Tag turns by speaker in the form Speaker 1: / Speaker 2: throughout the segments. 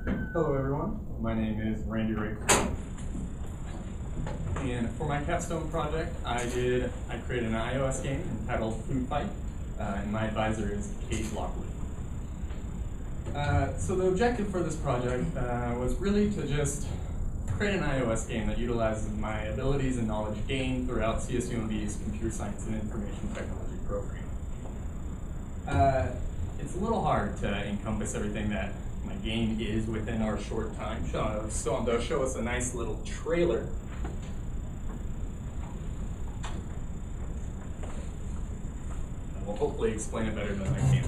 Speaker 1: Hello everyone, my name is Randy Rakestraw. And for my capstone project, I created an iOS game entitled Food Fight, and my advisor is Kate Lockwood. So the objective for this project was really to just create an iOS game that utilizes my abilities and knowledge gained throughout CSUMB's Computer Science and Information Technology program. It's a little hard to encompass everything that my game is within our short time. So I'm going to show us a nice little trailer. And we'll hopefully explain it better than I can.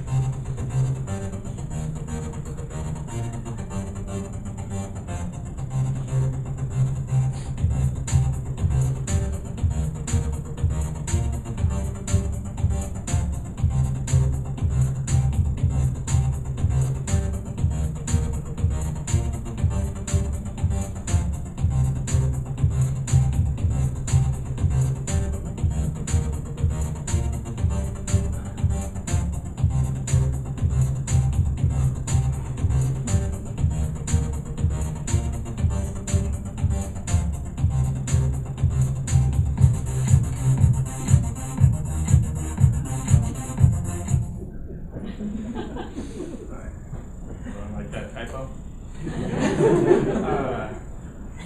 Speaker 1: Like that typo?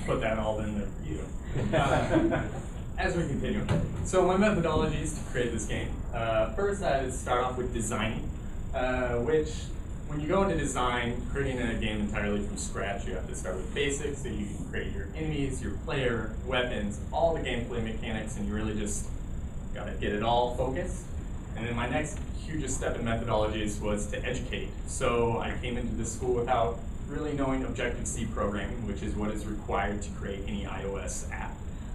Speaker 1: Put that all in there for you. As we continue. So my methodologies to create this game. First, I would start off with designing, which when you go into design, creating a game entirely from scratch, you have to start with basics, so you can create your enemies, your player, weapons, all the gameplay mechanics, and you really just gotta get it all focused. And then my next hugest step in methodologies was to educate. So I came into this school without really knowing Objective-C programming, which is what is required to create any iOS app.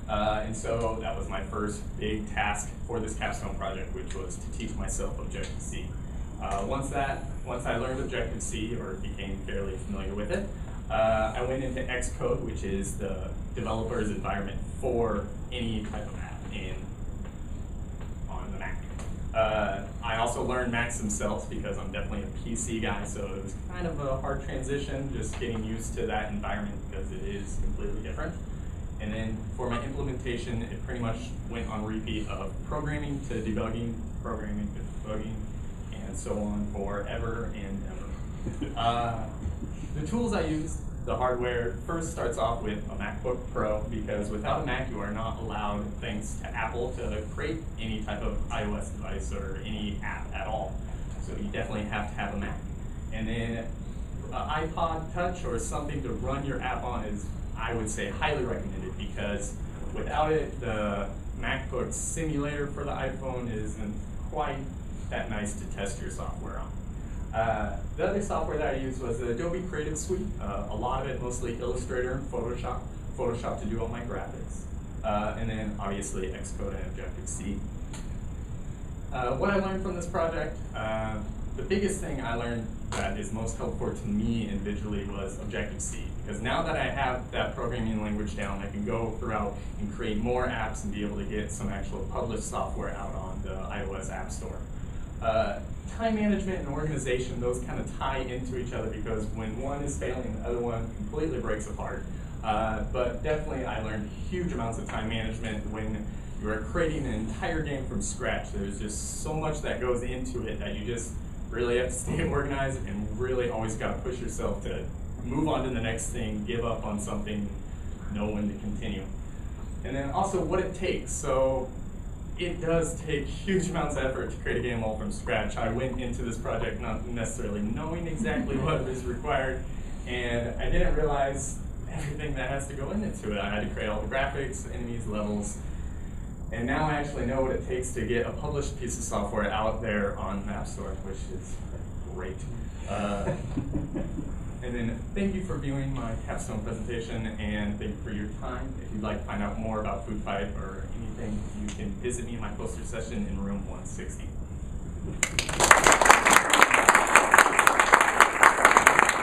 Speaker 1: And so that was my first big task for this capstone project, which was to teach myself Objective-C. Once I learned Objective-C, or became fairly familiar with it, I went into Xcode, which is the developer's environment for any type of app on the Mac. I also learned Macs themselves because I'm definitely a PC guy, so it was kind of a hard transition just getting used to that environment because it is completely different. And then for my implementation, it pretty much went on repeat of programming to debugging, programming to debugging, and so on forever and ever. The tools I used, the hardware, first starts off with a MacBook Pro, because without a Mac you are not allowed, thanks to Apple, to create any type of iOS device or any app at all. So you definitely have to have a Mac. And then iPod Touch or something to run your app on is, I would say, highly recommended, because without it, the MacBook simulator for the iPhone isn't quite that nice to test your software on. The other software that I used was the Adobe Creative Suite. A lot of it mostly Illustrator and Photoshop. Photoshop to do all my graphics. And then obviously Xcode and Objective-C. What I learned from this project, the biggest thing I learned that is most helpful to me individually was Objective-C. Because now that I have that programming language down, I can go throughout and create more apps and be able to get some actual published software out on the iOS App Store. Time management and organization, those kind of tie into each other, because when one is failing, the other one completely breaks apart. But definitely I learned huge amounts of time management when you are creating an entire game from scratch. There's just so much that goes into it that you just really have to stay organized and really always got to push yourself to move on to the next thing, give up on something, know when to continue. And then also what it takes. So it does take huge amounts of effort to create a game all from scratch. I went into this project not necessarily knowing exactly what was required, and I didn't realize everything that has to go into it. I had to create all the graphics, enemies, levels, and now I actually know what it takes to get a published piece of software out there on the App Store, which is great. And then thank you for viewing my capstone presentation, and thank you for your time. If you'd like to find out more about Food Fight or anything, you can visit me in my poster session in room 160.